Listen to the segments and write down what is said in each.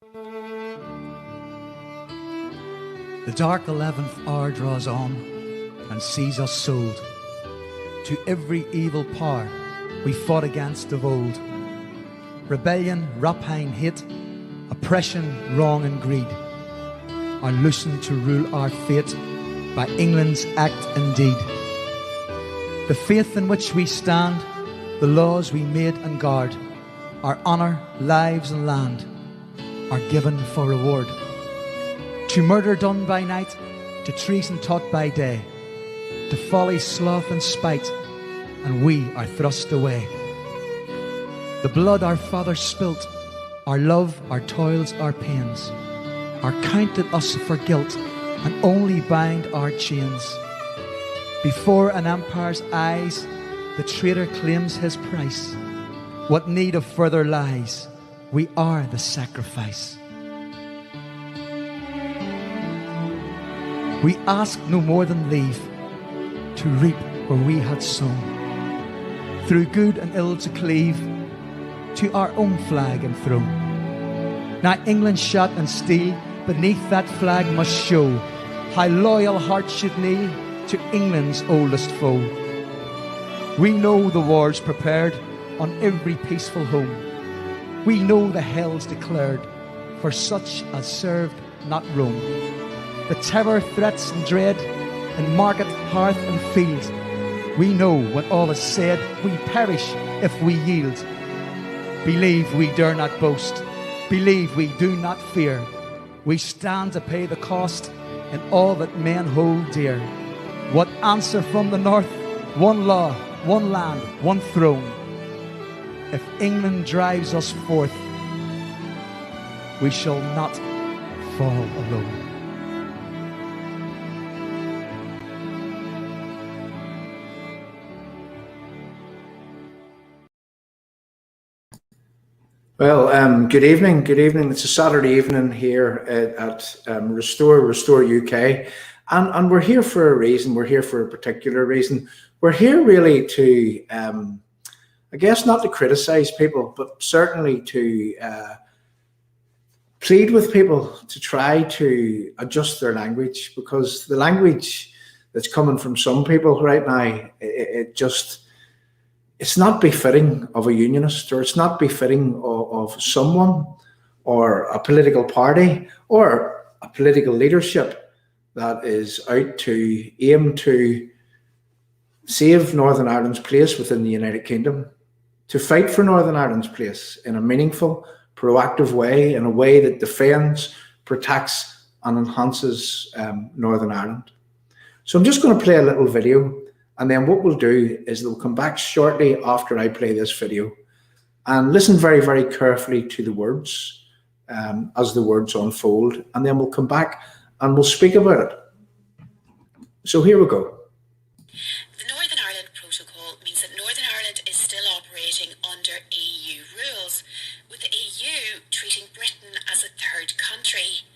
The dark 11th hour draws on and sees us sold to every evil power we fought against of old. Rebellion, rapine, hate, oppression, wrong and greed are loosened to rule our fate by England's act and deed. The faith in which we stand, the laws we made and guard, our honour, lives and land are given for reward. To murder done by night, to treason taught by day, to folly, sloth and spite, and we are thrust away. The blood our fathers spilt, our love, our toils, our pains, are counted us for guilt and only bind our chains. Before an empire's eyes, the traitor claims his price. What need of further lies? We are the sacrifice. We ask no more than leave to reap where we had sown, through good and ill to cleave to our own flag and throne. Now England's shot and steel beneath that flag must show how loyal hearts should kneel to England's oldest foe. We know the war's prepared on every peaceful home. We know the hell's declared for such as served not Rome. The terror, threats and dread in market, hearth and field. We know when all is said, we perish if we yield. Believe we dare not boast. Believe we do not fear. We stand to pay the cost in all that men hold dear. What answer from the north? One law, one land, one throne. If England drives us forth, we shall not fall alone. Well, good evening. Good evening. It's a Saturday evening here at Restore UK, and we're here for a reason. We're here for a particular reason. We're here really to, I guess, not to criticise people, but certainly to plead with people to try to adjust their language, because the language that's coming from some people right now, it's not befitting of a unionist, or it's not befitting of someone or a political party or a political leadership that is out to aim to save Northern Ireland's place within the United Kingdom, to fight for Northern Ireland's place in a meaningful, proactive way, in a way that defends, protects and enhances Northern Ireland. So I'm just going to play a little video. And then what we'll do is we'll come back shortly after I play this video and listen very, very carefully to the words as the words unfold. And then we'll come back and we'll speak about it. So here we go. The Northern Ireland Protocol means that Northern Ireland is still operating under EU rules, with the EU treating Britain as a third country.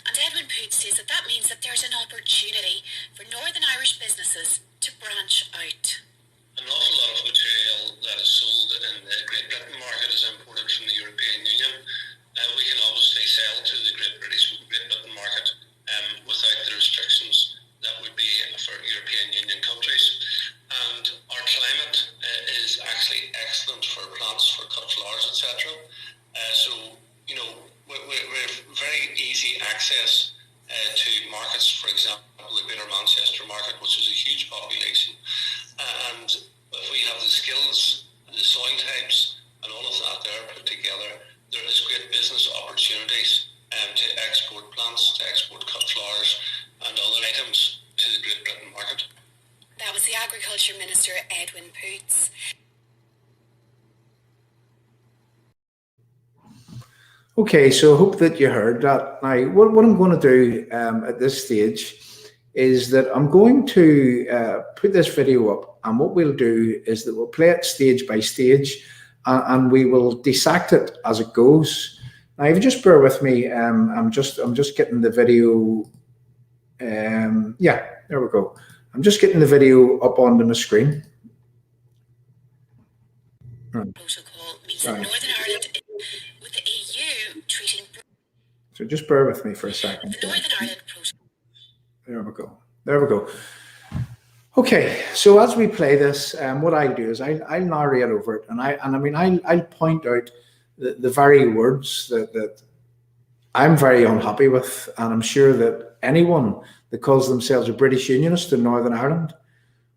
And Edwin Poots says that means that there's an opportunity for Northern Irish businesses to branch out. An awful lot of material that is sold in the Great Britain market is imported from the European Union. We can obviously sell to the Great Britain market without the restrictions that would be for European Union countries. And our climate is actually excellent for plants, for cut flowers, etc. So, you know, we're very easy access to markets, for example, the Greater Manchester market, which is a huge population. And if we have the skills, the soil types, and all of that there put together, there is great business opportunities to export plants, to export cut flowers and other items to the Great Britain market. That was the Agriculture Minister, Edwin Poots. Okay, so I hope that you heard that. Now, what I'm going to do at this stage is that I'm going to put this video up, and what we'll do is that we'll play it stage by stage, and we will dissect it as it goes. Now, if you just bear with me, I'm just getting the video. Yeah, there we go. I'm just getting the video up onto my screen. Protocol means that Northern Ireland, with the EU treating So just bear with me for a second. The Northern Ireland Protocol. There we go. There we go. Okay, so as we play this, what I'll do is I'll narrate over it, and I'll point out the very words that I'm very unhappy with, and I'm sure that anyone that calls themselves a British Unionist in Northern Ireland,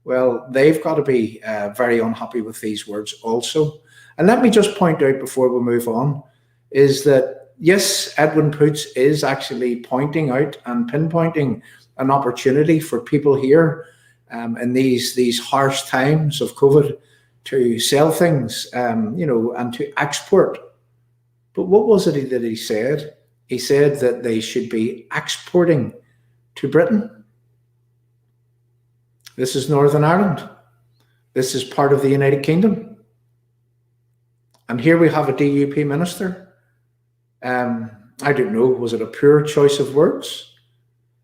well, they've got to be very unhappy with these words also. And let me just point out before we move on, is that yes, Edwin Poots is actually pointing out and pinpointing an opportunity for people here in these harsh times of COVID to sell things, and to export. But what was it that he said? He said that they should be exporting to Britain. This is Northern Ireland. This is part of the United Kingdom. And here we have a DUP minister. I don't know, was it a poor choice of words?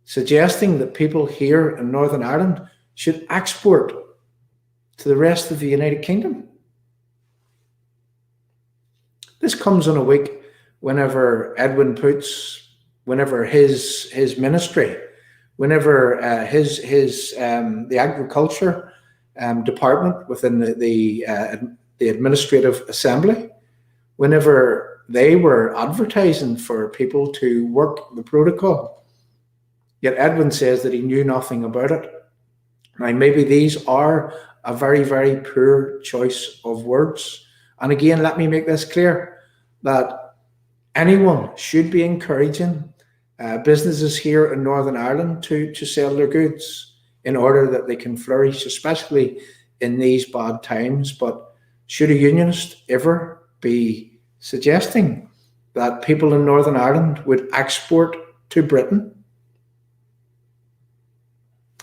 Suggesting that people here in Northern Ireland should export to the rest of the United Kingdom. This comes in a week whenever Edwin Poots, whenever his ministry, whenever the agriculture department within the administrative assembly, whenever they were advertising for people to work the protocol, yet Edwin says that he knew nothing about it. Now, maybe these are a very, very poor choice of words. And again, let me make this clear, that anyone should be encouraging businesses here in Northern Ireland to sell their goods in order that they can flourish, especially in these bad times. But should a unionist ever be suggesting that people in Northern Ireland would export to Britain?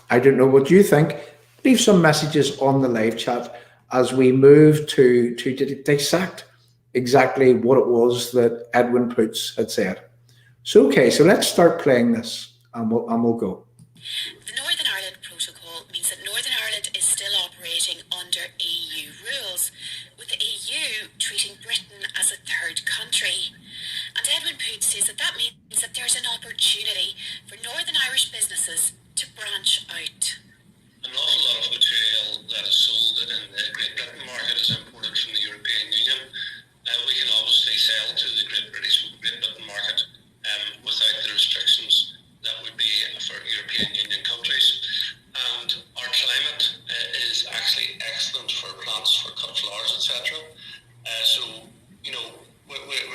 I don't know what you think. Leave some messages on the live chat as we move to dissect exactly what it was that Edwin Poots had said. So, okay, so let's start playing this, and we'll go. The Northern Ireland Protocol means that Northern Ireland is still operating under EU rules, with the EU treating Britain as a third country. And Edwin Poots says that means that there's an opportunity for Northern Irish businesses to branch out. An awful lot of material that is sold in the Great Britain market is imported from the European Union. We can obviously sell to the Great Britain market without the restrictions that would be for European Union countries. And our climate is actually excellent for plants, for cut flowers, etc. We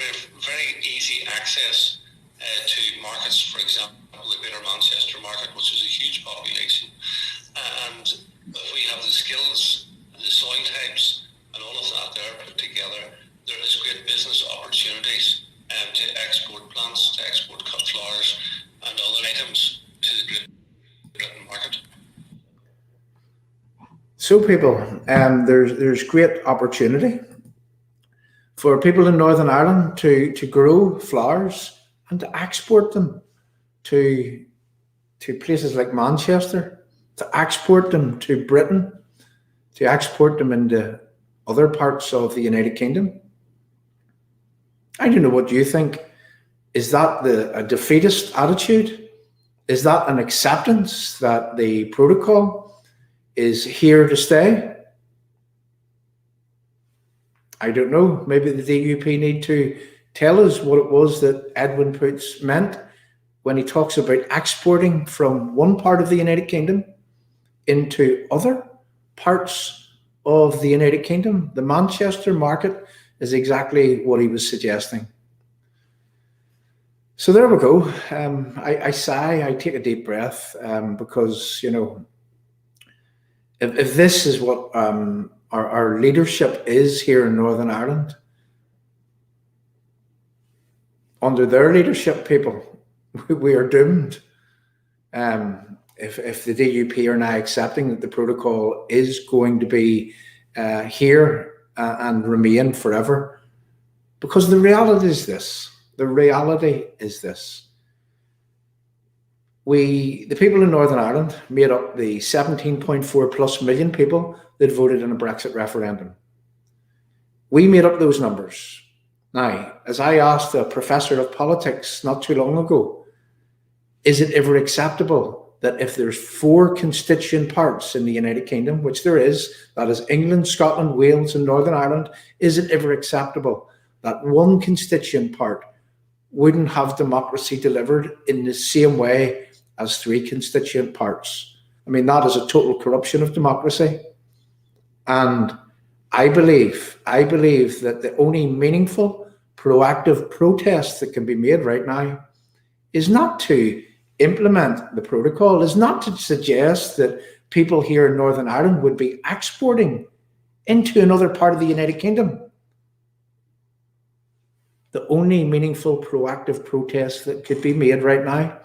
have very easy access to markets, for example, the Greater Manchester market, which is a huge population. And if we have the skills, the soil types, and all of that there put together, there is great business opportunities to export plants, to export cut flowers, and other items to the Great Britain market. So, people, there's great opportunity for people in Northern Ireland to grow flowers and to export them to places like Manchester, to export them to Britain, to export them into other parts of the United Kingdom. I don't know what you think. Is that a defeatist attitude? Is that an acceptance that the protocol is here to stay? I don't know. Maybe the DUP need to tell us what it was that Edwin Poots meant when he talks about exporting from one part of the United Kingdom into other parts of the United Kingdom. The Manchester market is exactly what he was suggesting. So there we go. I sigh, I take a deep breath, because, if this is what our leadership is here in Northern Ireland, under their leadership, people, we are doomed. If the DUP are now accepting that the protocol is going to be here and remain forever, because the reality is this. The people in Northern Ireland made up the 17.4 plus million people that voted in a Brexit referendum. We made up those numbers. Now, as I asked a professor of politics not too long ago, is it ever acceptable that if there's 4 constituent parts in the United Kingdom, which there is, that is England, Scotland, Wales and Northern Ireland, is it ever acceptable that one constituent part wouldn't have democracy delivered in the same way as 3 constituent parts? I mean, that is a total corruption of democracy. And I believe that the only meaningful, proactive protest that can be made right now is not to implement the protocol, is not to suggest that people here in Northern Ireland would be exporting into another part of the United Kingdom. The only meaningful, proactive protest that could be made right now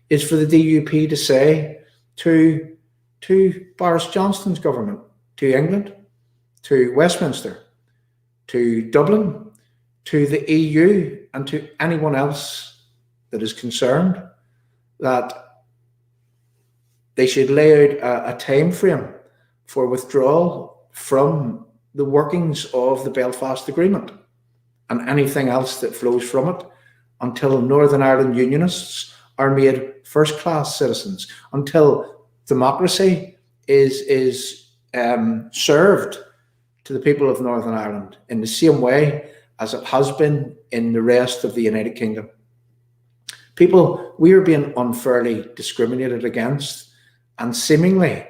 is for the DUP to say to Boris Johnson's government, to England, to Westminster, to Dublin, to the EU, and to anyone else that is concerned, that they should lay out a time frame for withdrawal from the workings of the Belfast Agreement and anything else that flows from it until Northern Ireland Unionists are made first-class citizens, until democracy is served to the people of Northern Ireland in the same way as it has been in the rest of the United Kingdom. People, we are being unfairly discriminated against, and seemingly,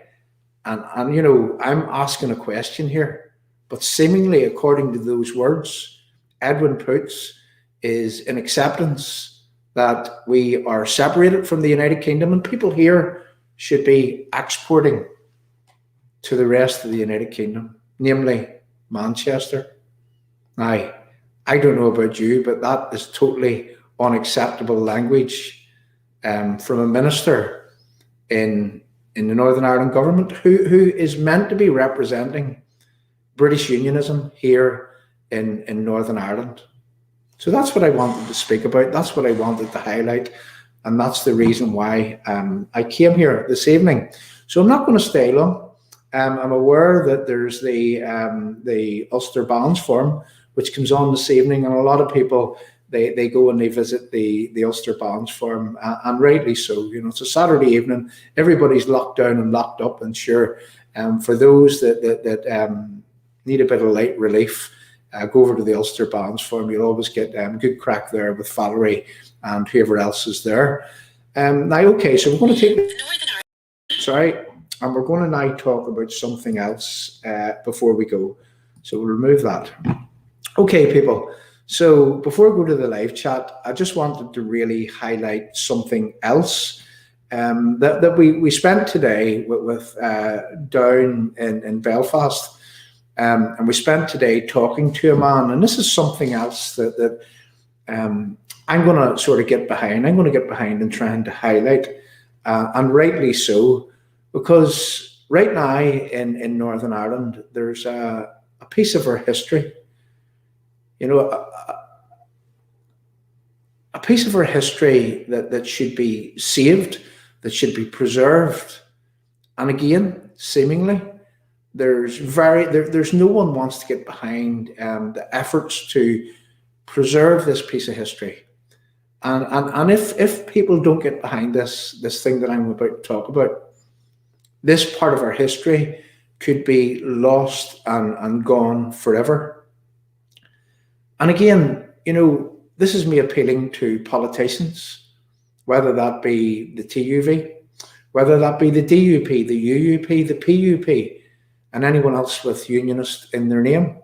and you know, I'm asking a question here, but seemingly, according to those words, Edwin Poots is in acceptance that we are separated from the United Kingdom and people here should be exporting to the rest of the United Kingdom, namely Manchester. Now, I don't know about you, but that is totally unacceptable language from a minister in the Northern Ireland government who is meant to be representing British unionism here in Northern Ireland. So that's what I wanted to speak about. That's what I wanted to highlight. And that's the reason why I came here this evening. So I'm not going to stay long. I'm aware that there's the Ulster Bonds Forum, which comes on this evening, and a lot of people, they go and they visit the Ulster Bonds Forum, and rightly so. You know, it's a Saturday evening, everybody's locked down and locked up, and sure, for those that need a bit of light relief, go over to the Ulster Bonds Forum. You'll always get good crack there with Valerie and whoever else is there. Now, okay, so we're going to take... Sorry, and we're going to now talk about something else before we go. So we'll remove that. Okay, people. So before we go to the live chat, I just wanted to really highlight something else that we spent today with down in Belfast. And we spent today talking to a man, and this is something else that I'm going to sort of get behind. I'm going to get behind and trying to highlight, and rightly so, because right now in Northern Ireland, there's a piece of our history, you know, a piece of our history that should be saved, that should be preserved. And again, seemingly, there's no one wants to get behind the efforts to preserve this piece of history. And if people don't get behind this thing that I'm about to talk about, this part of our history could be lost and gone forever. And again, you know, this is me appealing to politicians, whether that be the TUV, whether that be the DUP, the UUP, the PUP, and anyone else with unionist in their name.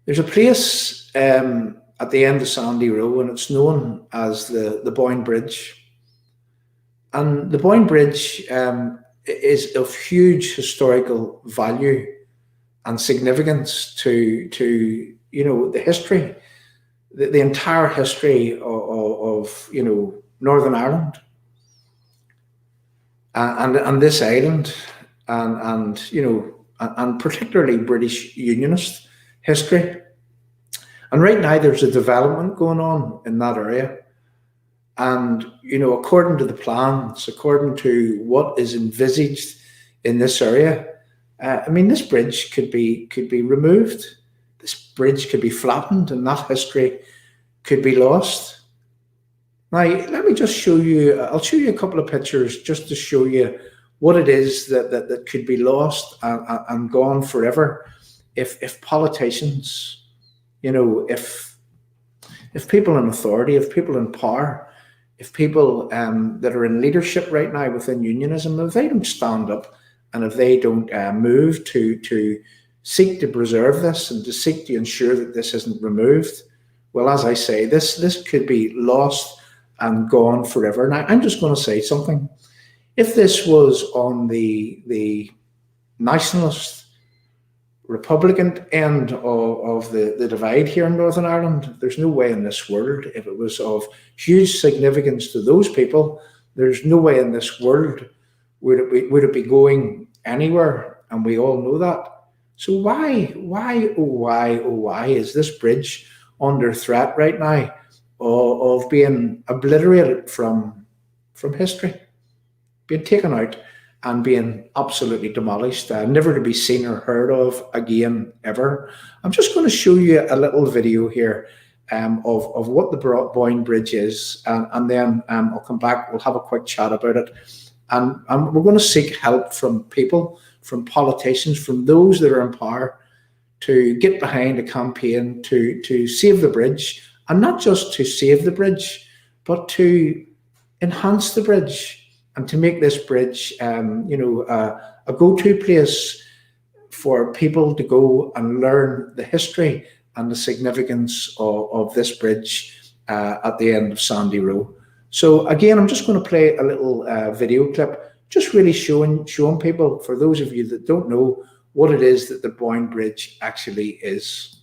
There's a place at the end of Sandy Row, and it's known as the Boyne Bridge. And the Boyne Bridge is of huge historical value and significance to you know, the history, the entire history of you know, Northern Ireland and this island. And you know, and particularly British Unionist history. And right now there's a development going on in that area. And, you know, according to the plans, according to what is envisaged in this area, I mean, this bridge could be removed. this bridge could be flattened and that history could be lost. Now, let me just show you, I'll show you a couple of pictures just to show you what it is that could be lost and gone forever if politicians, you know, if people in authority, if people in power, if people that are in leadership right now within unionism, if they don't stand up and if they don't move to seek to preserve this and to seek to ensure that this isn't removed, well, as I say, this could be lost and gone forever. Now, I'm just going to say something. If this was on the nationalist Republican end of the divide here in Northern Ireland, there's no way in this world, if it was of huge significance to those people, there's no way in this world would it be going anywhere, and we all know that. So why is this bridge under threat right now of being obliterated from history, being taken out and being absolutely demolished, never to be seen or heard of again ever? I'm just going to show you a little video here of what the Boyne Bridge is, and then I'll come back, we'll have a quick chat about it, and we're going to seek help from people, from politicians, from those that are in power, to get behind a campaign to save the bridge, and not just to save the bridge, but to enhance the bridge and to make this bridge, you know, a go-to place for people to go and learn the history and the significance of this bridge at the end of Sandy Row. So again, I'm just going to play a little video clip, just really showing people, for those of you that don't know, what it is that the Boyne Bridge actually is.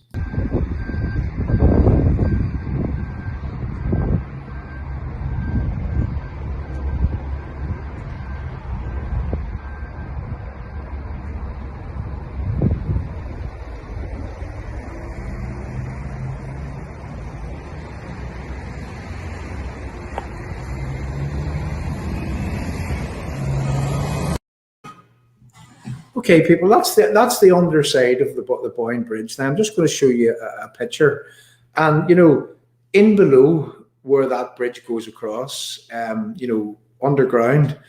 Okay, people, that's the underside of the Boyne Bridge. Now I'm just going to show you a picture, and you know, in below where that bridge goes across, you know, underground,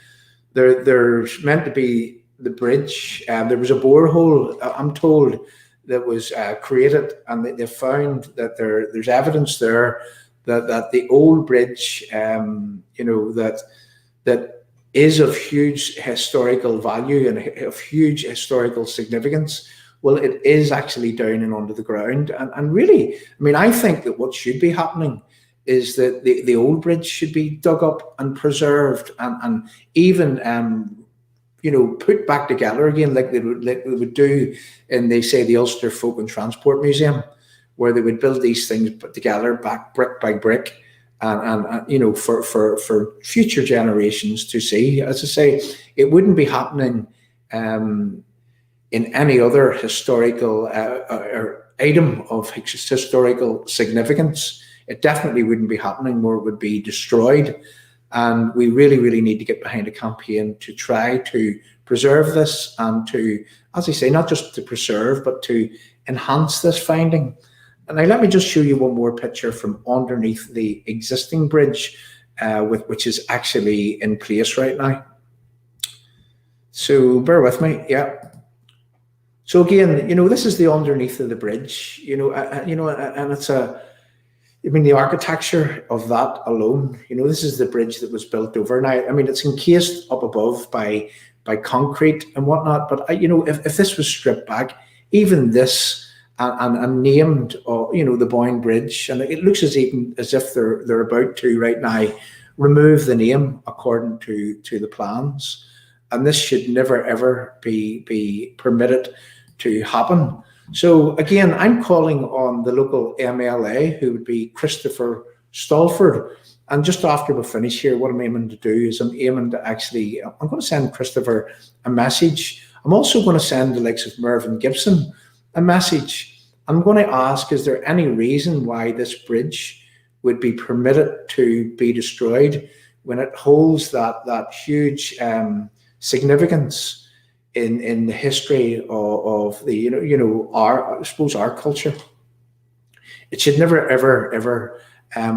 there's meant to be the bridge. There was a borehole, I'm told, that was created, and they found that there's evidence there that the old bridge, you know, that is of huge historical value and of huge historical significance. Well, it is actually down and under the ground. And really, I mean, I think that what should be happening is that the old bridge should be dug up and preserved and even, you know, put back together again, like they would do in, they say, the Ulster Folk and Transport Museum, where they would build these things put together back brick by brick. And you know, for future generations to see. As I say, it wouldn't be happening in any other historical or item of historical significance. It definitely wouldn't be happening where it would be destroyed. And we really, really need to get behind a campaign to try to preserve this and to, as I say, not just to preserve, but to enhance this finding. And now let me just show you one more picture from underneath the existing bridge, which is actually in place right now. So bear with me, yeah. So again, you know, this is the underneath of the bridge, you know, and it's I mean, the architecture of that alone, you know, this is the bridge that was built over. Now, I mean, it's encased up above by concrete and whatnot, but you know, if this was stripped back, even this, and named, you know, the Boyne Bridge, and it looks as if they're about to right now remove the name according to the plans, and this should never ever be permitted to happen. So again, I'm calling on the local MLA, who would be Christopher Stalford, and just after we finish here, what I'm aiming to do is I'm going to send Christopher a message. I'm also going to send the likes of Mervyn Gibson a message. I'm going to ask, is there any reason why this bridge would be permitted to be destroyed when it holds that huge significance in the history of the our, I suppose, our culture. It should never ever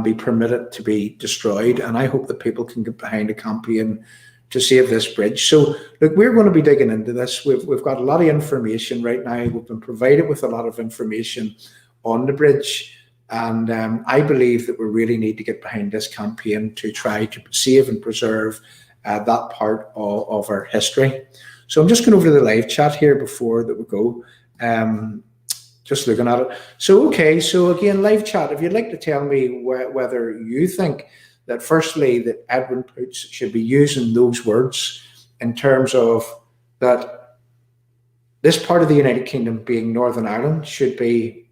be permitted to be destroyed, and I hope that people can get behind a campaign to save this bridge. So look, we're going to be digging into this. We've got a lot of information right now. We've been provided with a lot of information on the bridge, and I believe that we really need to get behind this campaign to try to save and preserve that part of our history. So I'm just going over to the live chat here before that we go. Just looking at it. So, okay, so again, live chat, if you'd like to tell me whether you think that firstly that Edwin Poots should be using those words in terms of that this part of the United Kingdom, being Northern Ireland, should be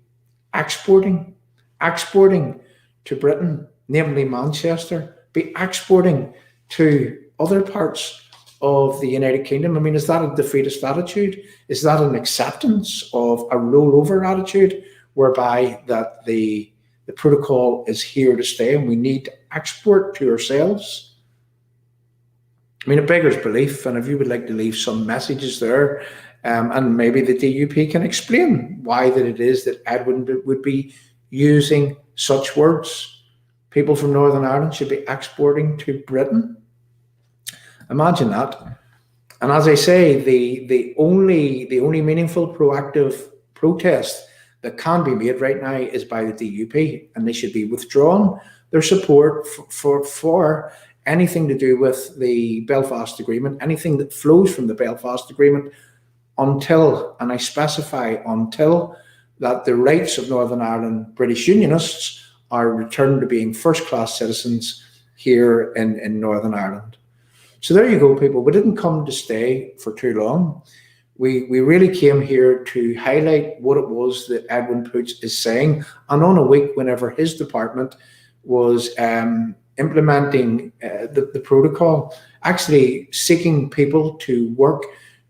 exporting to Britain, namely Manchester, be exporting to other parts of the United Kingdom. I mean, is that a defeatist attitude? Is that an acceptance of a rollover attitude whereby that the protocol is here to stay and we need to export to ourselves? I mean, it beggars belief, and if you would like to leave some messages there, and maybe the DUP can explain why that it is that Edwin would be using such words. People from Northern Ireland should be exporting to Britain. Imagine that. And as I say, the only meaningful proactive protest that can be made right now is by the DUP, and they should be withdrawn their support for anything to do with the Belfast Agreement, anything that flows from the Belfast Agreement, until, and I specify until, that the rights of Northern Ireland British Unionists are returned to being first-class citizens here in Northern Ireland. So there you go, people. We didn't come to stay for too long. We really came here to highlight what it was that Edwin Poots is saying. And on a week whenever his department was implementing the protocol, actually seeking people to work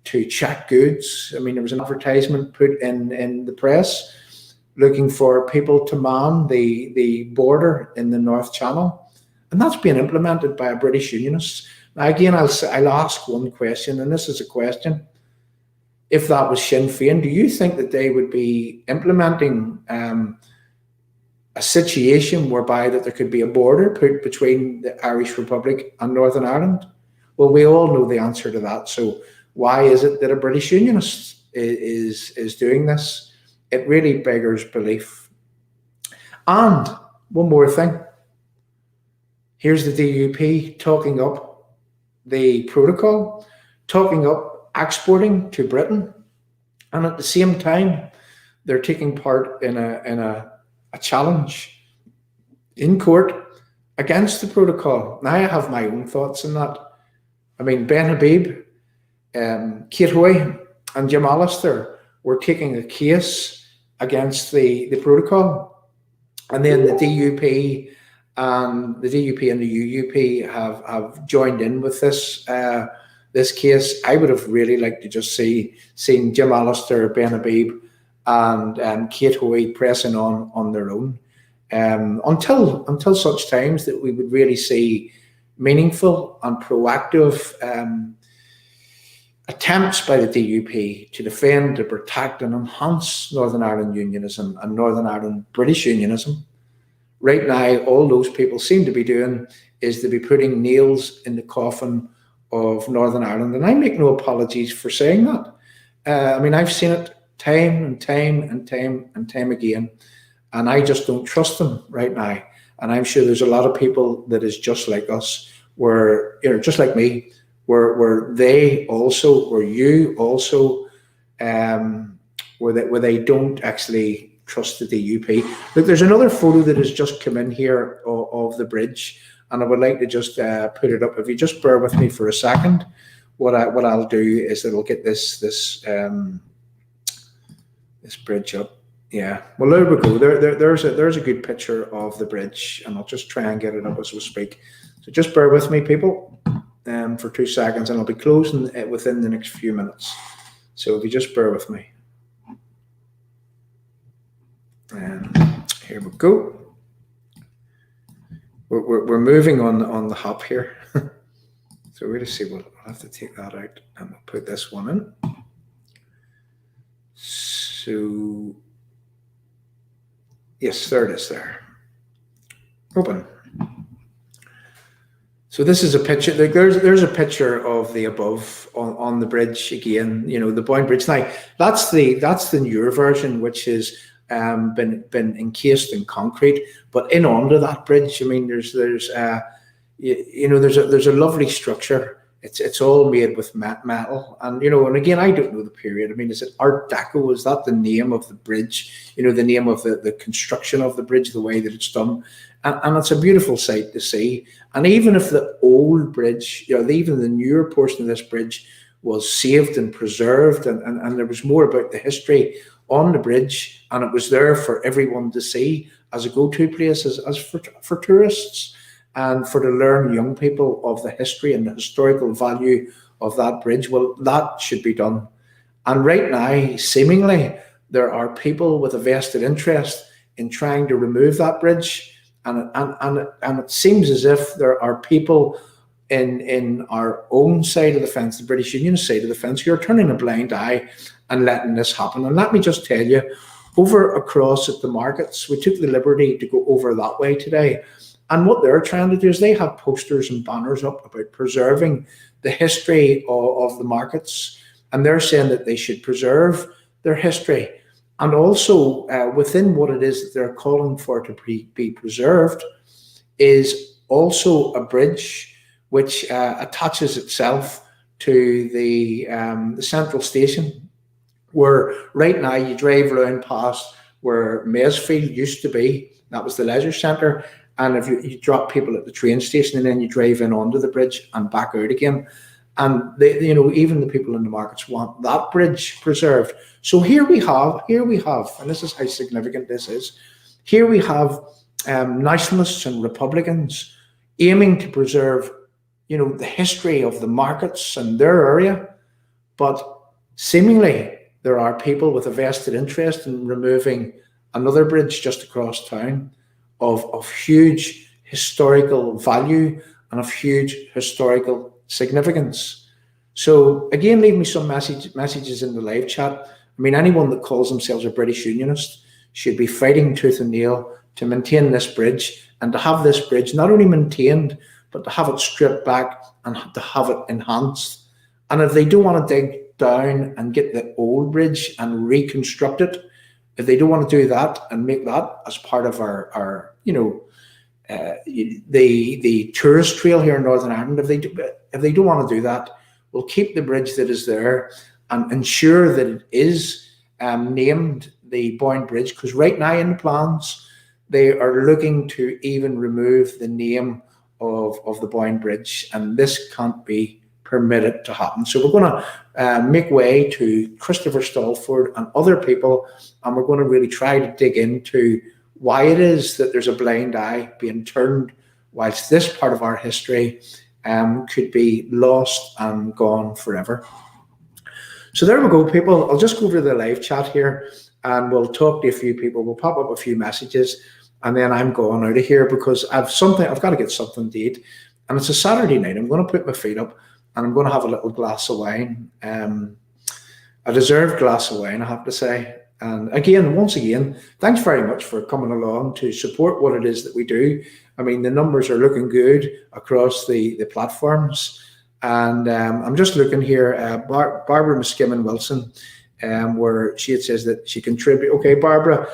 to check goods. I mean, there was an advertisement put in the press looking for people to man the border in the North Channel. And that's being implemented by a British unionist. Now, again, I'll ask one question, and this is a question. If that was Sinn Féin, do you think that they would be implementing a situation whereby that there could be a border put between the Irish Republic and Northern Ireland? Well, we all know the answer to that. So why is it that a British unionist is doing this? It really beggars belief. And one more thing. Here's the DUP talking up the protocol, talking up exporting to Britain, and at the same time they're taking part in a challenge in court against the protocol. Now I have my own thoughts on that. I mean, Ben Habib, Kate Hoy and Jim Allister were taking a case against the protocol, and then the DUP and the UUP have joined in with this this case. I would have really liked to just seen Jim Allister, Ben Habib, and Kate Hoy pressing on their own until such times that we would really see meaningful and proactive attempts by the DUP to defend, to protect and enhance Northern Ireland unionism and Northern Ireland British unionism. Right now, all those people seem to be doing is to be putting nails in the coffin of Northern Ireland. And I make no apologies for saying that. I mean, I've seen it time and time again, and I just don't trust them right now. And I'm sure there's a lot of people that is just like us, where, just like me, where they also, where you also, where they don't actually trust the DUP. Look, there's another photo that has just come in here of the bridge, and I would like to just put it up. If you just bear with me for a second, what I'll do is that I'll get this bridge up. Yeah, well, there we go. There's a good picture of the bridge, and I'll just try and get it up as we speak. So just bear with me, people, for 2 seconds, and I'll be closing it within the next few minutes. So if you just bear with me. And here we go. We're moving on the hop here. So we're going to see what I'll have to take that out and we'll put this one in. So, yes, there it is there. Open. So this is a picture. There's a picture of the above on the bridge again. You know, the Boyne Bridge. Now that's the newer version, which has been encased in concrete. But in under that bridge, I mean, there's a lovely structure. It's all made with metal, and and again, I don't know the period. I mean, is it Art Deco? Is that the name of the bridge? You know, the name of the construction of the bridge, the way that it's done. And it's a beautiful sight to see. And even if the old bridge, even the newer portion of this bridge was saved and preserved, and there was more about the history on the bridge, and it was there for everyone to see as a go-to place, as for tourists, and for to learn young people of the history and the historical value of that bridge, well, that should be done. And right now, seemingly, there are people with a vested interest in trying to remove that bridge. And it seems as if there are people in our own side of the fence, the British Union side of the fence, who are turning a blind eye and letting this happen. And let me just tell you, over across at the markets, we took the liberty to go over that way today. And what they're trying to do is they have posters and banners up about preserving the history of the markets. And they're saying that they should preserve their history. And also within what it is that they're calling for to be preserved is also a bridge which attaches itself to the central station, where right now you drive around past where Maysfield used to be. That was the leisure centre. And if you drop people at the train station and then you drive in onto the bridge and back out again. And even the people in the markets want that bridge preserved. So here we have, and this is how significant this is. Here we have nationalists and Republicans aiming to preserve, the history of the markets and their area, but seemingly there are people with a vested interest in removing another bridge just across town of huge historical value and of huge historical significance. So again, leave me some messages in the live chat. I mean, anyone that calls themselves a British Unionist should be fighting tooth and nail to maintain this bridge, and to have this bridge not only maintained, but to have it stripped back and to have it enhanced. And if they don't want to dig down and get the old bridge and reconstruct it, if they don't want to do that and make that as part of our the tourist trail here in Northern Ireland, if they don't want to do that, we'll keep the bridge that is there and ensure that it is named the Boyne Bridge, because right now in the plans they are looking to even remove the name of the Boyne Bridge, and this can't be permitted to happen. So we're going to make way to Christopher Stalford and other people, and we're going to really try to dig into why it is that there's a blind eye being turned whilst this part of our history could be lost and gone forever. So there we go, people. I'll just go over the live chat here and we'll talk to a few people. We'll pop up a few messages and then I'm going out of here because I've got to get something to eat. And it's a Saturday night. I'm going to put my feet up and I'm going to have a little glass of wine. A deserved glass of wine, I have to say. And again, once again, thanks very much for coming along to support what it is that we do. I mean, the numbers are looking good across the platforms. And I'm just looking here, Barbara Muskimmin-Wilson, where she says that she contributed. Okay, Barbara,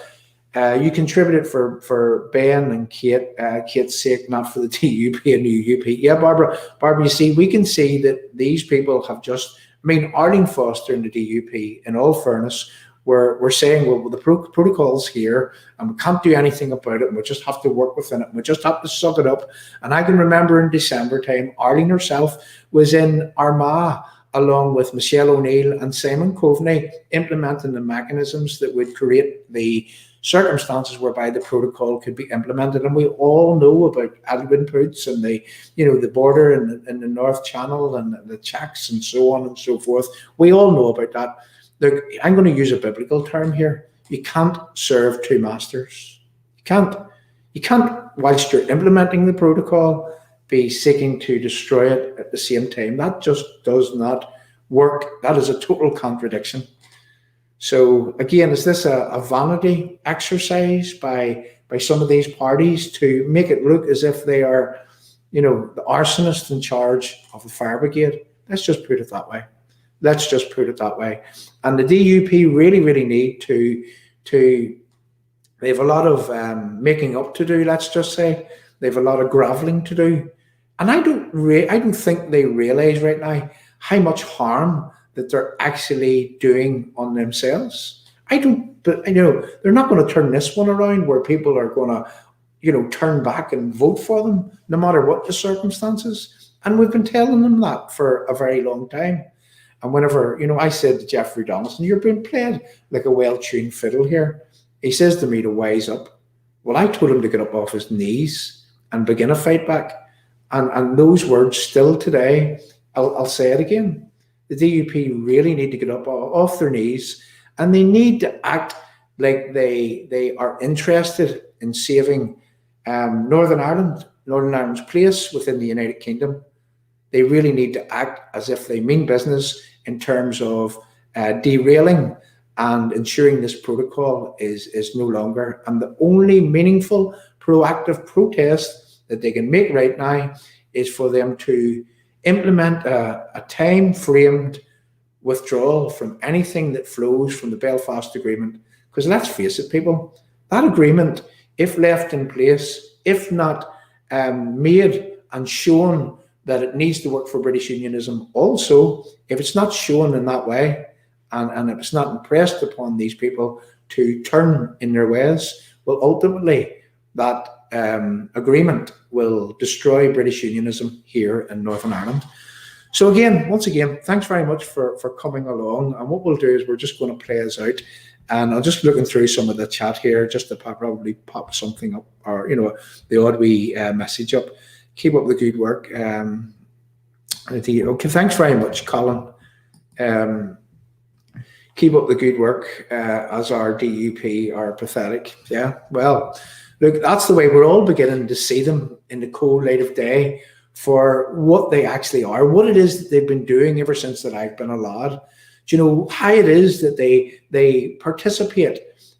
you contributed for Ben and Kate's sake, not for the DUP and the UP. Yeah, Barbara, you see, we can see that these people have just, I mean, Arlene Foster and the DUP, in all fairness, we're saying, well, the protocol's here and we can't do anything about it and we just have to work within it and we just have to suck it up. And I can remember in December time, Arlene herself was in Armagh along with Michelle O'Neill and Simon Coveney implementing the mechanisms that would create the circumstances whereby the protocol could be implemented. And we all know about Edwin Poots and the border in the North Channel and the checks and so on and so forth. We all know about that. Look, I'm going to use a biblical term here. You can't serve two masters. You can't, whilst you're implementing the protocol, be seeking to destroy it at the same time. That just does not work. That is a total contradiction. So again, is this a vanity exercise by some of these parties to make it look as if they are, the arsonist in charge of the fire brigade? Let's just put it that way. Let's just put it that way. And the DUP really, really need to they have a lot of making up to do, let's just say. They have a lot of groveling to do. And I don't think they realize right now how much harm that they're actually doing on themselves. But they're not going to turn this one around where people are going to, turn back and vote for them, no matter what the circumstances. And we've been telling them that for a very long time. And whenever, I said to Jeffrey Donaldson, you're being played like a well-tuned fiddle here. He says to me to wise up. Well, I told him to get up off his knees and begin a fight back. And those words still today, I'll say it again. The DUP really need to get up off their knees, and they need to act like they are interested in saving Northern Ireland's place within the United Kingdom. They really need to act as if they mean business in terms of derailing and ensuring this protocol is no longer. And the only meaningful proactive protest that they can make right now is for them to implement a time-framed withdrawal from anything that flows from the Belfast Agreement. Because let's face it, people, that agreement, if left in place, if not made and shown that it needs to work for British unionism, also, if it's not shown in that way, and if it's not impressed upon these people to turn in their ways, well, ultimately, that agreement will destroy British unionism here in Northern Ireland. So once again, thanks very much for coming along. And what we'll do is we're just going to play us out. And I'm just looking through some of the chat here, just to probably pop something up, or the odd wee message up. Keep up the good work. Okay, thanks very much, Colin. Keep up the good work, as our DUP are pathetic. Yeah, well, look, that's the way we're all beginning to see them in the cold light of day for what they actually are, what it is that they've been doing ever since that I've been a lad. Do you know how it is that they participate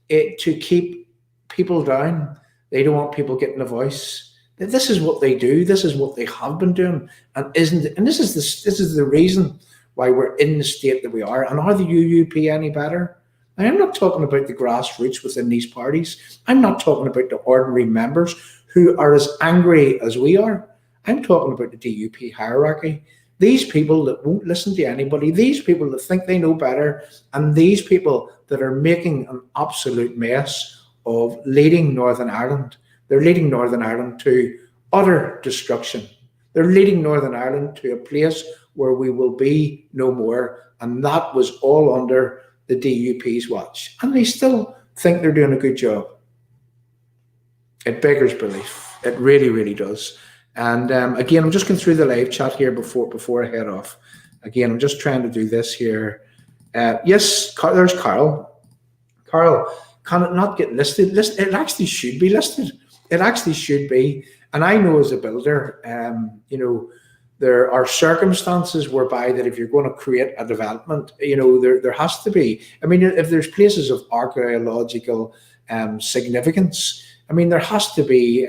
to keep people down? They don't want people getting a voice. This is what they do. This is what they have been doing, and this is the reason why we're in the state that we are. And are the UUP any better? I'm not talking about the grassroots within these parties. I'm not talking about the ordinary members who are as angry as we are. I'm talking about the DUP hierarchy. These people that won't listen to anybody, these people that think they know better, and these people that are making an absolute mess of leading Northern Ireland. They're leading Northern Ireland to utter destruction. They're leading Northern Ireland to a place where we will be no more. And that was all under the DUP's watch. And they still think they're doing a good job. It beggars belief. It really, really does. And again, I'm just going through the live chat here before I head off. Again, I'm just trying to do this here. Yes, there's Carl. Carl, can it not get listed? It actually should be listed. It actually should be. And I know as a builder, there are circumstances whereby that if you're going to create a development, there has to be. I mean, if there's places of archaeological significance, I mean, there has to be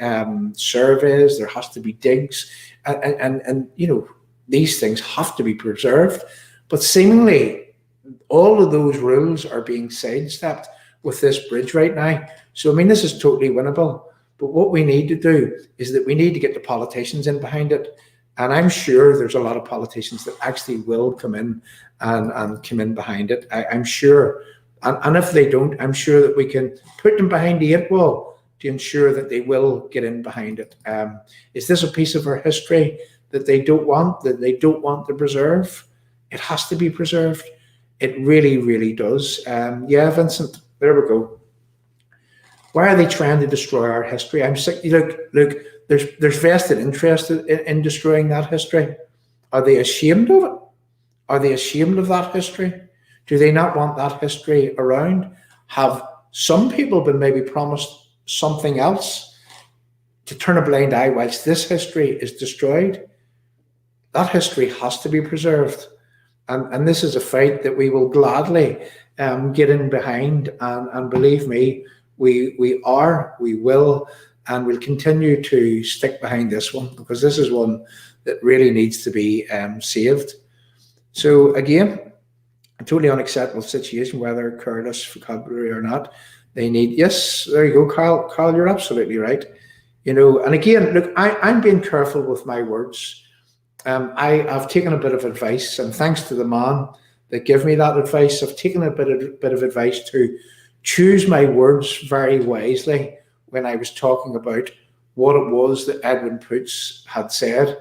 surveys, there has to be digs, and these things have to be preserved. But seemingly, all of those rules are being sidestepped with this bridge right now. So, I mean, this is totally winnable. But what we need to do is that we need to get the politicians in behind it. And I'm sure there's a lot of politicians that actually will come in and come in behind it. I'm sure. And if they don't, I'm sure that we can put them behind the 8 wall to ensure that they will get in behind it. Is this a piece of our history that they don't want to preserve? It has to be preserved. It really, really does. Yeah, Vincent, there we go. Why are they trying to destroy our history? I'm sick. Look, there's vested interest in destroying that history. Are they ashamed of it? Are they ashamed of that history? Do they not want that history around? Have some people been maybe promised something else to turn a blind eye whilst this history is destroyed. That history has to be preserved. And this is a fight that we will gladly get in behind. And believe me, we will, and we'll continue to stick behind this one, because this is one that really needs to be saved. So again, a totally unacceptable situation, whether careless vocabulary or not. They need, yes, there you go, Carl. Carl, you're absolutely right. You know, and again, look, I'm being careful with my words. I've taken a bit of advice, and thanks to the man that gave me that advice, I've taken a bit of advice to choose my words very wisely when I was talking about what it was that Edwin Poots had said.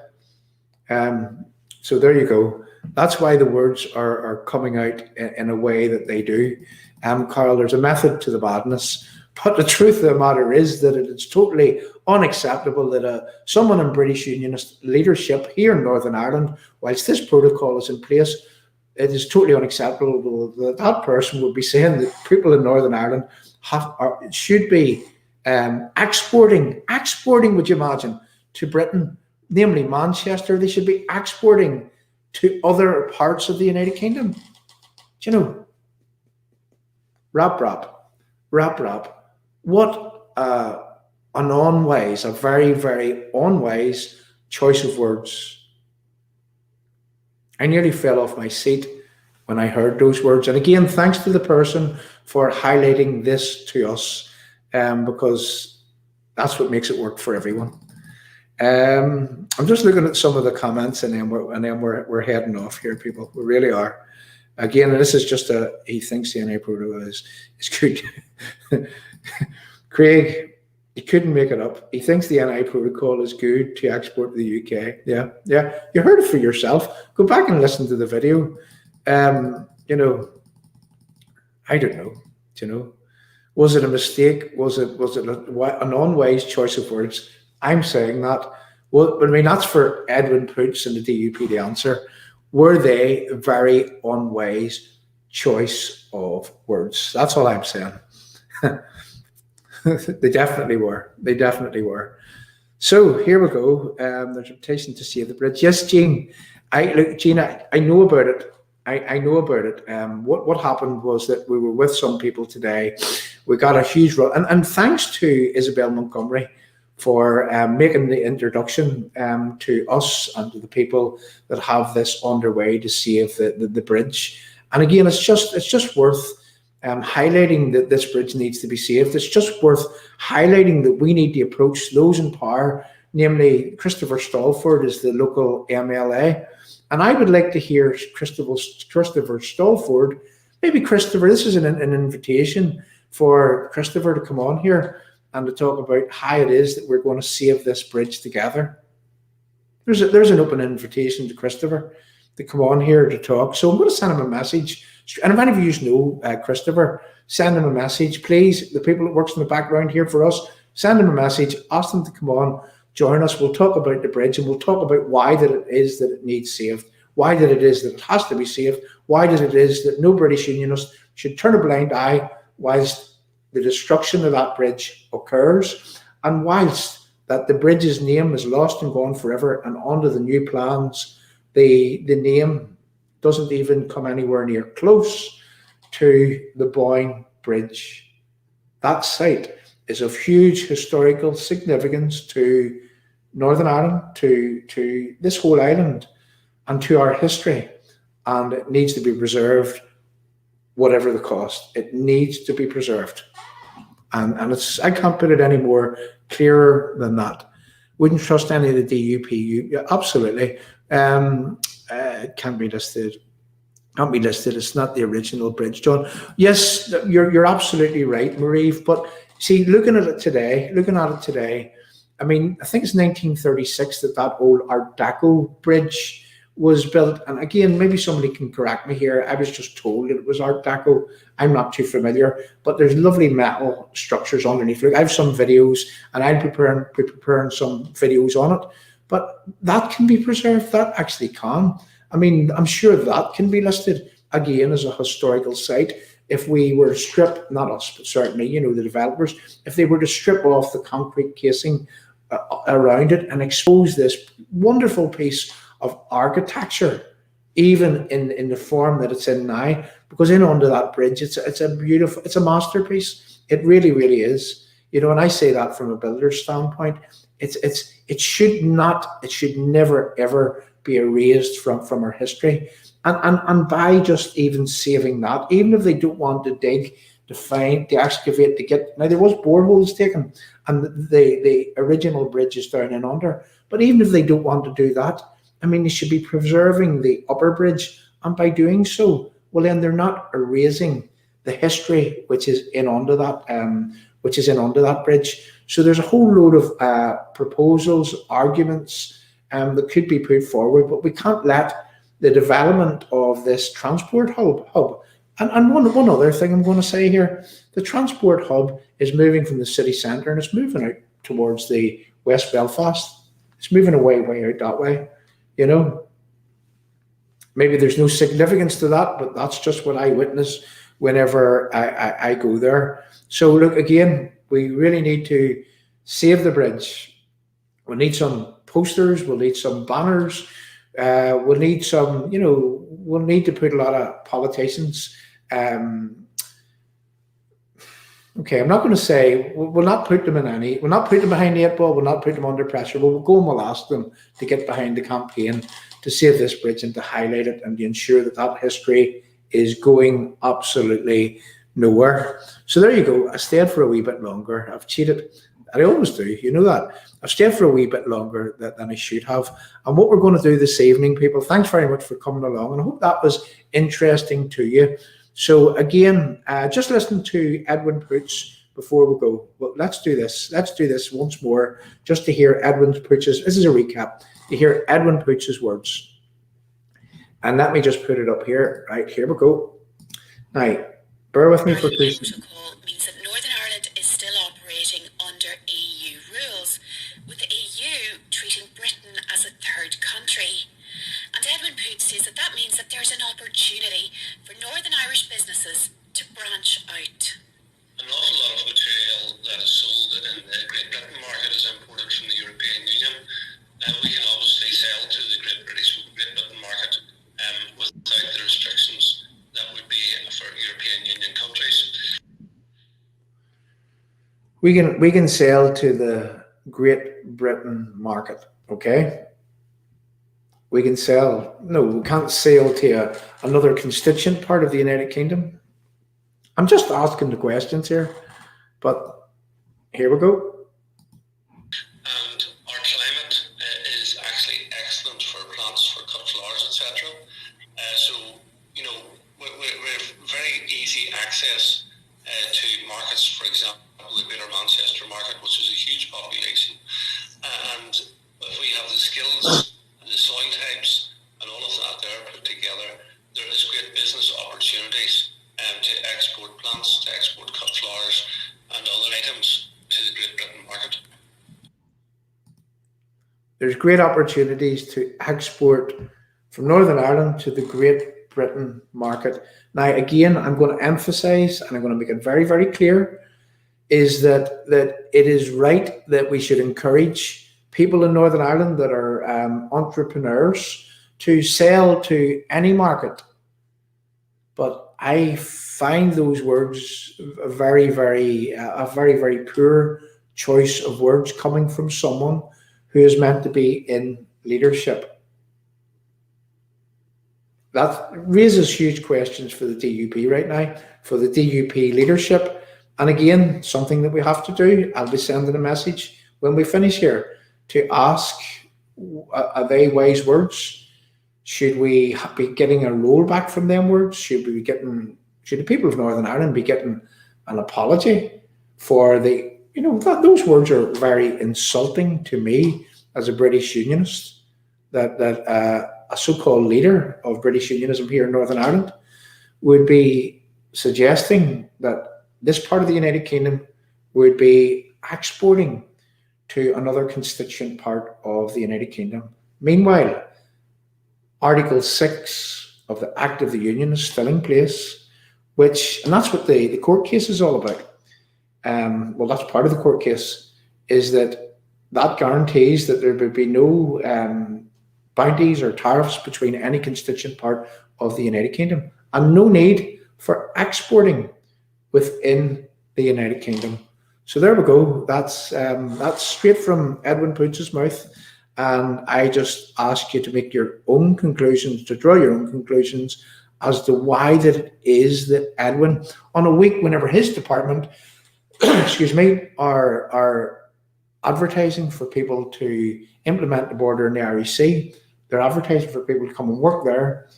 So there you go. That's why the words are coming out in a way that they do. Carl, there's a method to the madness. But the truth of the matter is that it's totally unacceptable that someone in British Unionist leadership here in Northern Ireland, whilst this protocol is in place, it is totally unacceptable that that person would be saying that people in Northern Ireland should be exporting, would you imagine, to Britain, namely Manchester. They should be exporting to other parts of the United Kingdom. Do you know? Rap. What an unwise, a very, very unwise choice of words. I nearly fell off my seat when I heard those words. And again, thanks to the person for highlighting this to us, because that's what makes it work for everyone. I'm just looking at some of the comments, and then we're heading off here, people. We really are. Again, this is just he thinks the NI protocol is good. Craig, he couldn't make it up. He thinks the NI protocol is good to export to the UK. Yeah. You heard it for yourself. Go back and listen to the video. You know, I don't know. Do you know? Was it a mistake? Was it an unwise choice of words? I'm saying that. Well, I mean, that's for Edwin Poots and the DUP to answer. Were they a very unwise choice of words? That's all I'm saying. They definitely were. So here we go. There's a petition to save the bridge. Yes, Jean. Jean, I know about it. I know about it. What happened was that we were with some people today. We got a huge run, and thanks to Isabel Montgomery for making the introduction to us and to the people that have this underway to save the bridge. And again, it's just worth highlighting that this bridge needs to be saved. It's just worth highlighting that we need to approach those in power, namely Christopher Stallford is the local MLA. And I would like to hear Christopher Stallford, maybe Christopher, this is an invitation for Christopher to come on here and to talk about how it is that we're going to save this bridge together. There's an open invitation to Christopher to come on here to talk. So I'm going to send him a message. And if any of you know Christopher, send him a message. Please, the people that works in the background here for us, send him a message, ask them to come on, join us. We'll talk about the bridge, and we'll talk about why that it is that it needs saved, why that it is that it has to be saved, why that it is that no British Unionist should turn a blind eye whilst the destruction of that bridge occurs, and whilst that the bridge's name is lost and gone forever, and under the new plans, the name doesn't even come anywhere near close to the Boyne Bridge. That site is of huge historical significance to Northern Ireland, to this whole island, and to our history, and it needs to be preserved, whatever the cost. It needs to be preserved, and it's, I can't put it any more clearer than that. Wouldn't trust any of the DUP. Yeah, absolutely. It can't be listed. Can't be listed. It's not the original bridge, John. Yes, you're absolutely right, Marie. But see, looking at it today, I mean, I think it's 1936 that old Art Deco bridge was built. And again, maybe somebody can correct me here. I was just told that it was Art Deco. I'm not too familiar, but there's lovely metal structures underneath. Look, I have some videos, and I'll be preparing some videos on it. But that can be preserved. That actually can. I mean, I'm sure that can be listed again as a historical site. If we were to strip, not us, but certainly, you know, the developers, if they were to strip off the concrete casing around it and expose this wonderful piece of architecture, even in the form that it's in now. Because in under that bridge, it's a beautiful, it's a masterpiece. It really, really is. You know, and I say that from a builder's standpoint. It should never ever be erased from our history. And by just even saving that, even if they don't want to dig, to excavate, to get, now there was boreholes taken, and the original bridge is down and under. But even if they don't want to do that, I mean, they should be preserving the upper bridge, and by doing so, well, then they're not erasing the history which is in under that bridge. So there's a whole load of proposals, arguments that could be put forward, but we can't let the development of this transport hub. And one other thing I'm going to say here, the transport hub is moving from the city centre and it's moving out towards the West Belfast. It's moving way out that way, you know. Maybe there's no significance to that, but that's just what I witness whenever I go there. So look, again, we really need to save the bridge. We need some posters, we'll need some banners, we'll need some, you know, we'll need to put a lot of politicians. Okay, I'm not going to say, we'll not put them we'll not put them behind the 8 ball, we'll not put them under pressure, but we'll go and we'll ask them to get behind the campaign to save this bridge and to highlight it and to ensure that that history is going absolutely nowhere. So there you go. I stayed for a wee bit longer. I've cheated. I always do, you know that. I've stayed for a wee bit longer than I should have. And what we're going to do this evening, people, thanks very much for coming along, and I hope that was interesting to you. So again, just listen to Edwin Poots before we go. Well, let's do this. Let's do this once more, just to hear Edwin Poots', this is a recap, to hear Edwin Poots' words. And let me just put it up here. Right, here we go. Now, bear with me for 2 seconds. Protocol means that Northern Ireland is still operating under EU rules, with the EU treating Britain as a third country. And Edwin Poots says that means that there's an opportunity for Northern Irish businesses to branch out. An awful lot of material that is sold in the Great Britain market is imported from the European Union. We can obviously sell to the Great Britain market without the restrictions that would be for European Union countries. We can sell to the Great Britain market, okay? We can sell, no, we can't sell to another constituent part of the United Kingdom. I'm just asking the questions here, but here we go. And our climate is actually excellent for plants, for cut flowers, etc. So, you know, we're very easy access to markets, for example, the Greater Manchester market, which is a huge population. And if we have the skills, the soil types, and all of that there put together, there is great business opportunities to export plants, to export cut flowers, and other items to the Great Britain market. There's great opportunities to export from Northern Ireland to the Great Britain market. Now, again, I'm going to emphasize, and I'm going to make it very, very clear, is that it is right that we should encourage people in Northern Ireland that are entrepreneurs to sell to any market. But I find those words a very, very poor choice of words coming from someone who is meant to be in leadership. That raises huge questions for the DUP right now, for the DUP leadership. And again, something that we have to do, I'll be sending a message when we finish here to ask, are they wise words? Should we be getting a rollback from them words? Should the people of Northern Ireland be getting an apology for the, you know, those words are very insulting to me as a British unionist, that a so-called leader of British unionism here in Northern Ireland would be suggesting that this part of the United Kingdom would be exporting to another constituent part of the United Kingdom. Meanwhile, Article 6 of the Act of the Union is still in place, and that's what the court case is all about. Well, that's part of the court case, is that that guarantees that there would be no bounties or tariffs between any constituent part of the United Kingdom, and no need for exporting within the United Kingdom. So there we go. That's straight from Edwin Poots's mouth. And I just ask you to make your own conclusions, to draw your own conclusions as to why that it is that Edwin, on a week whenever his department, excuse me, are advertising for people to implement the border in the Irish Sea, they're advertising for people to come and work there,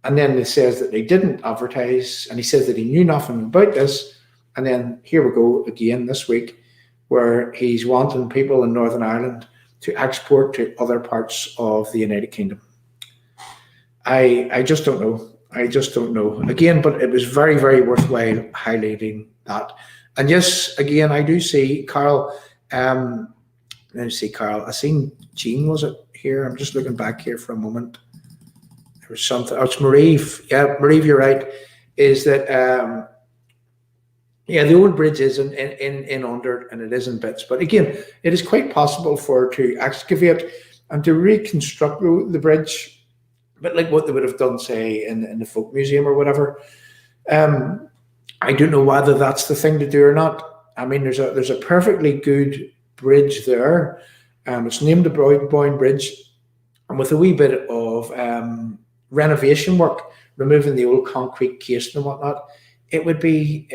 and then it says that they didn't advertise, and he says that he knew nothing about this, and then here we go again this week, where he's wanting people in Northern Ireland to export to other parts of the United Kingdom. I just don't know. I just don't know. Again, but it was very, very worthwhile highlighting that. And yes, again, I do see Carl. Let me see, Carl. I seen Jean, was it here? I'm just looking back here for a moment. There was something. Oh, it's Marie. Yeah, Marie, you're right. Is that yeah, the old bridge is in under, and it is in bits. But again, it is quite possible for to excavate and to reconstruct the bridge, a bit like what they would have done, say, in the folk museum or whatever. I don't know whether that's the thing to do or not. I mean, there's a perfectly good bridge there. It's named the Boyne Bridge, and with a wee bit of renovation work, removing the old concrete casing and whatnot, it would be,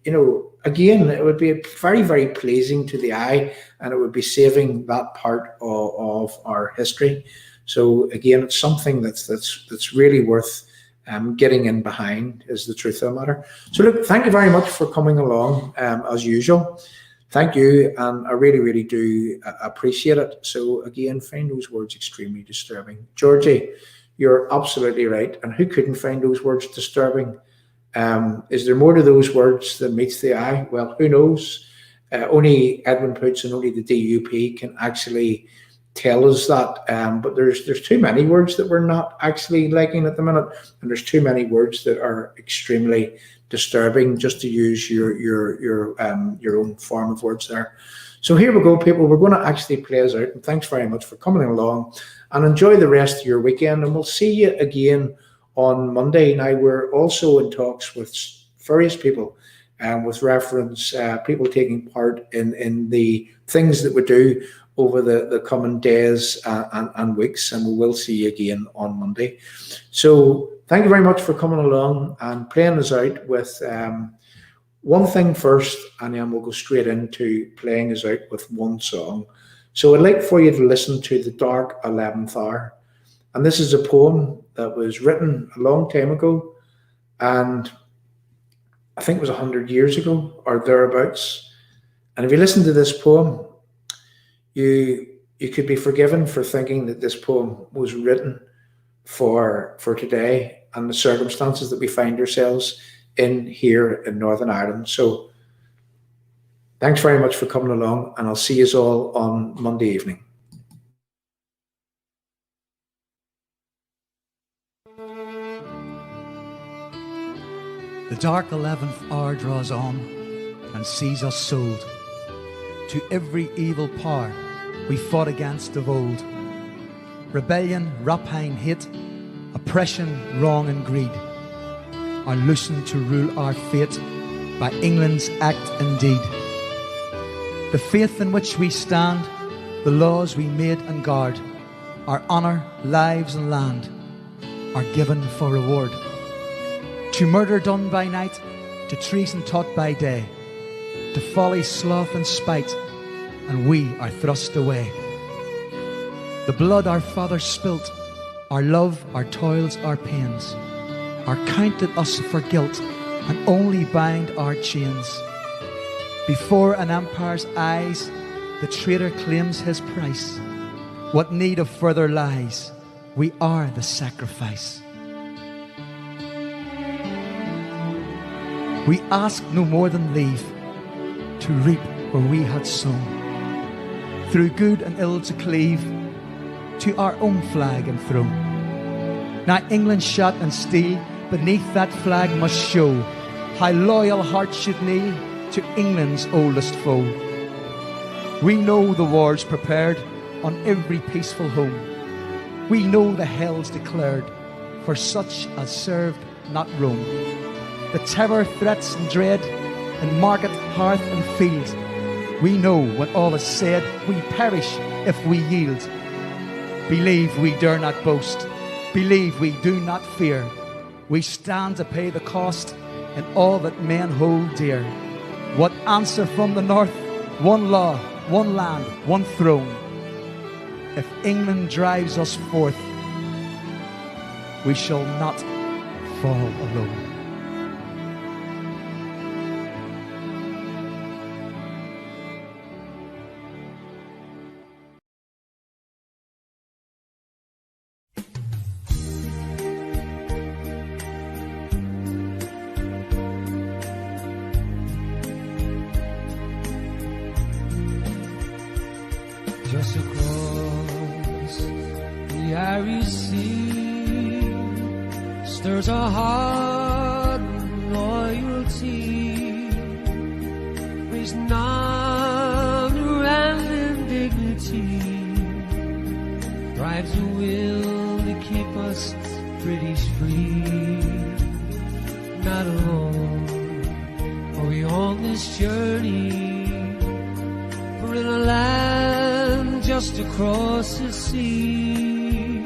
you know, again, it would be very, very pleasing to the eye, and it would be saving that part of our history. So again, it's something that's really worth getting in behind, is the truth of the matter. So look, thank you very much for coming along, as usual. Thank you, and I really, really do appreciate it. So again, find those words extremely disturbing. Georgie, you're absolutely right. And who couldn't find those words disturbing? Is there more to those words than meets the eye? Well, who knows? Only Edwin Poots and only the DUP can actually tell us that. But there's too many words that we're not actually liking at the minute, and there's too many words that are extremely disturbing, just to use your own form of words there. So here we go, people. We're going to actually play us out, and thanks very much for coming along, and enjoy the rest of your weekend, and we'll see you again on Monday. Now, we're also in talks with various people, with reference people taking part in the things that we do over the coming days and weeks, and we will see you again on Monday. So thank you very much for coming along and playing us out with one thing first, and then we'll go straight into playing us out with one song. So I'd like for you to listen to The Dark 11th Hour. And this is a poem that was written a long time ago, and I think it was 100 years ago or thereabouts. And if you listen to this poem, you could be forgiven for thinking that this poem was written for today and the circumstances that we find ourselves in here in Northern Ireland. So thanks very much for coming along, and I'll see you all on Monday evening. The dark 11th hour draws on and sees us sold to every evil power we fought against of old. Rebellion, rapine, hate, oppression, wrong and greed are loosened to rule our fate by England's act and deed. The faith in which we stand, the laws we made and guard, our honour, lives and land are given for reward. To murder done by night, to treason taught by day, to folly, sloth and spite, and we are thrust away. The blood our fathers spilt, our love, our toils, our pains, are counted us for guilt and only bind our chains. Before an empire's eyes, the traitor claims his price. What need of further lies? We are the sacrifice. We ask no more than leave to reap where we had sown, through good and ill to cleave to our own flag and throne. Now England's shot and steel beneath that flag must show how loyal hearts should kneel to England's oldest foe. We know the war's prepared on every peaceful home. We know the hell's declared for such as served not Rome. The terror, threats and dread in market, hearth and field. We know when all is said, we perish if we yield. Believe we dare not boast. Believe we do not fear. We stand to pay the cost in all that men hold dear. What answer from the north? One law, one land, one throne. If England drives us forth, we shall not fall alone. Just across the Irish Sea stirs a heart of loyalty, raising honor and indignity, drives a will to keep us British free. Not alone are we on this journey, for in a land just across the sea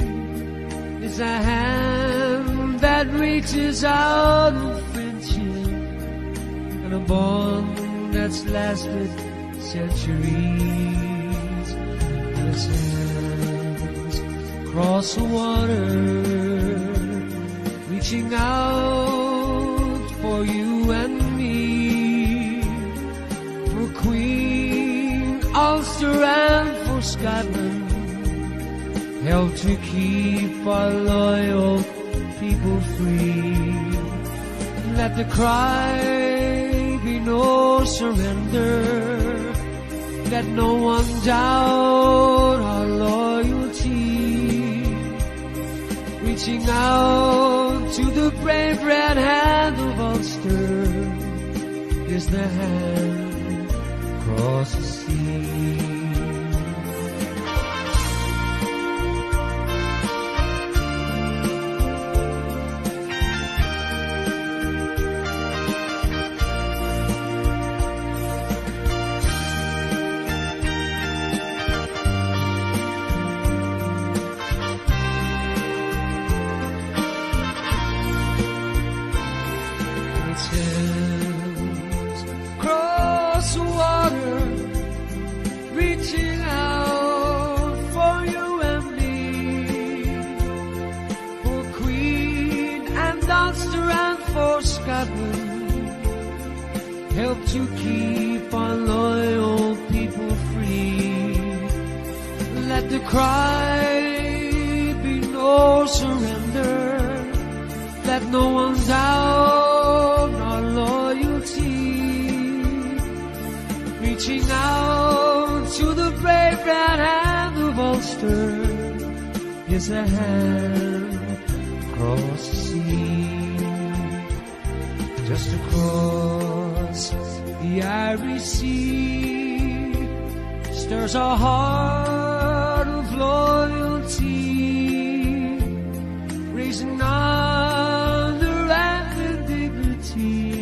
is a hand that reaches out in friendship, and a bond that's lasted centuries. And its hands across the water, reaching out for you and me, for Queen Ulster and for Scotland, help to keep our loyal people free. Let the cry be no surrender, let no one doubt our loyalty, reaching out to the brave red hand of Ulster is the hand across the sea. Cross the water, reaching out for you and me, for Queen and Ulster and for Scotland, help to keep our loyal people free. Let the cry be no surrender, let no one doubt our loyalty, reaching out to the brave red hand of Ulster is a hand across the sea. Just across the Irish Sea stirs a heart of loyalty, raising honor and dignity,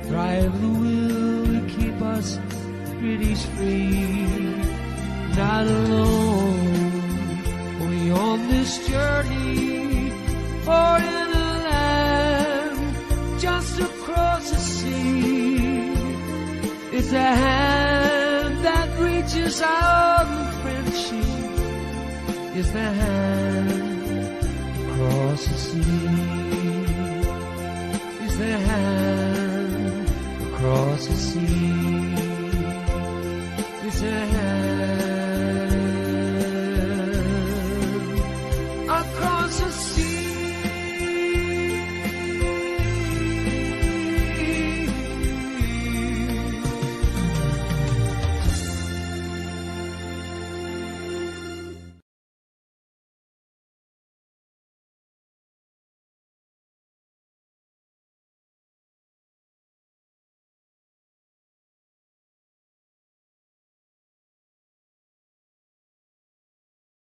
drive the will to keep us British free. Not alone are we on this journey, or in a land just across the sea. It's a hand that reaches out in friendship, is the hand across the sea.